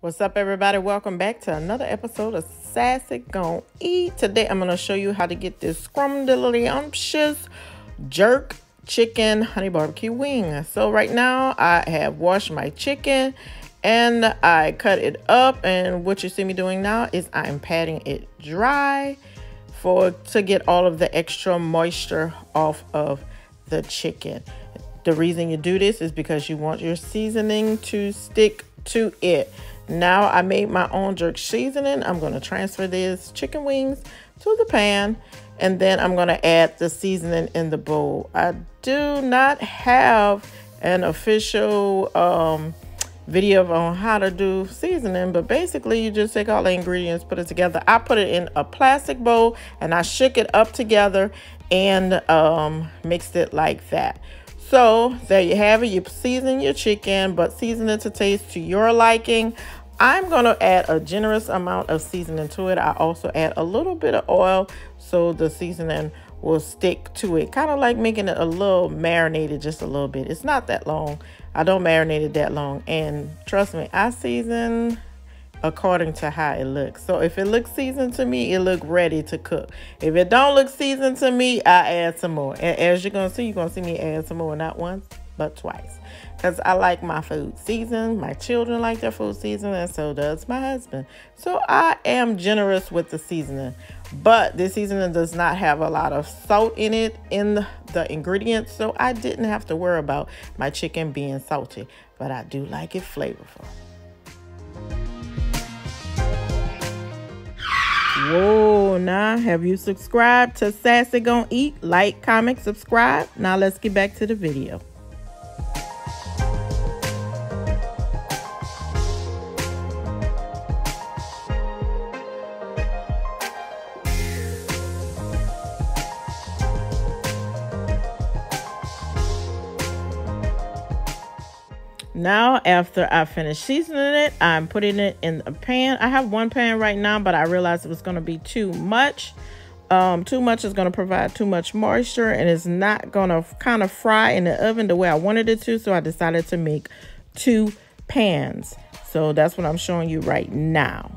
What's up, everybody? Welcome back to another episode of Sassy Gon' Eat. Today I'm going to show you how to get this scrumdiddlyumptious jerk chicken honey barbecue wing. So right now I have washed my chicken and I cut it up, and what you see me doing now is I'm patting it dry to get all of the extra moisture off of the chicken. The reason you do this is because you want your seasoning to stick to it. Now I made my own jerk seasoning. I'm going to transfer these chicken wings to the pan, and then I'm going to add the seasoning in the bowl. I do not have an official video on how to do seasoning, but basically you just take all the ingredients, put it together. I put it in a plastic bowl and I shook it up together and mixed it like that. So there you have it. You season your chicken, but season it to taste to your liking. I'm going to add a generous amount of seasoning to it. I also add a little bit of oil so the seasoning will stick to it. Kind of like making it a little marinated, just a little bit. It's not that long. I don't marinate it that long. And trust me, I season according to how it looks. So if it looks seasoned to me, it look ready to cook. If it don't look seasoned to me, I add some more. And as you're going to see me add some more, not once, but twice. Because I like my food seasoned. My children like their food seasoned, and so does my husband. So I am generous with the seasoning. But this seasoning does not have a lot of salt in it, in the ingredients. So I didn't have to worry about my chicken being salty. But I do like it flavorful. Whoa, now have you subscribed to Sassy Gon' Eat? Like, comment, subscribe. Now let's get back to the video. Now, after I finish seasoning it, I'm putting it in a pan. I have one pan right now, but I realized it was going to be too much. Too much is going to provide too much moisture, and it's not going to kind of fry in the oven the way I wanted it to. So I decided to make two pans. So that's what I'm showing you right now.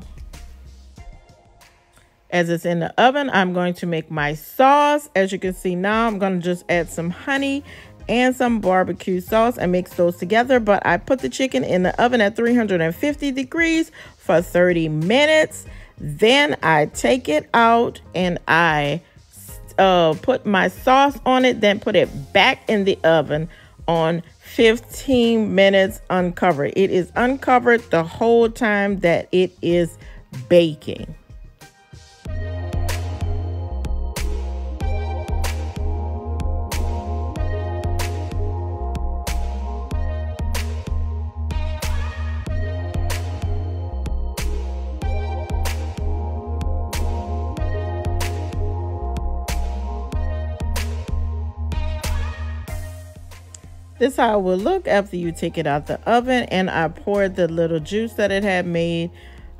As it's in the oven, I'm going to make my sauce. As you can see now, I'm going to just add some honey and some barbecue sauce and mix those together. But I put the chicken in the oven at 350 degrees for 30 minutes. Then I take it out and I put my sauce on it, then put it back in the oven on 15 minutes uncovered. It is uncovered the whole time that it is baking. This is how it will look after you take it out the oven, and I poured the little juice that it had made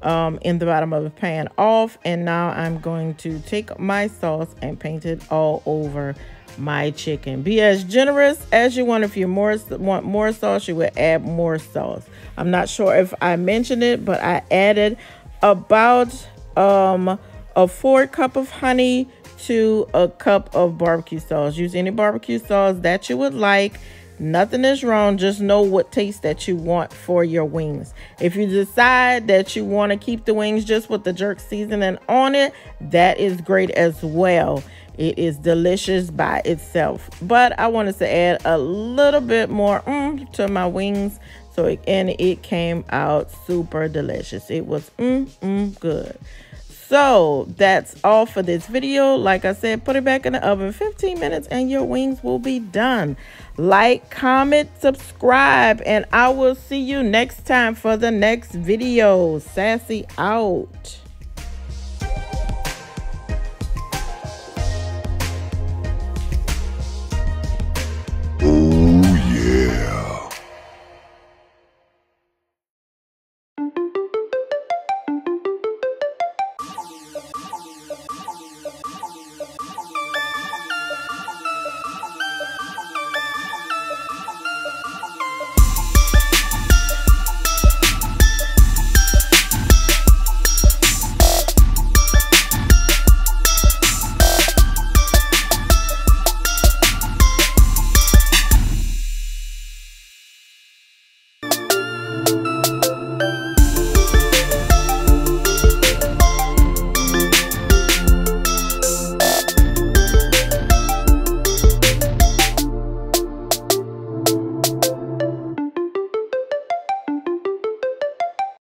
in the bottom of the pan off, and now I'm going to take my sauce and paint it all over my chicken. Be as generous as you want. If you want more sauce, you would add more sauce. I'm not sure if I mentioned it, but I added about a 4 cup of honey to a cup of barbecue sauce. Use any barbecue sauce that you would like. Nothing is wrong. Just know what taste that you want for your wings. If you decide that you want to keep the wings just with the jerk seasoning on it, that is great as well. It is delicious by itself. But I wanted to add a little bit more to my wings. And it came out super delicious. It was good. So that's all for this video. Like I said, put it back in the oven 15 minutes and your wings will be done. Like, comment, subscribe, and I will see you next time for the next video. Sassy out.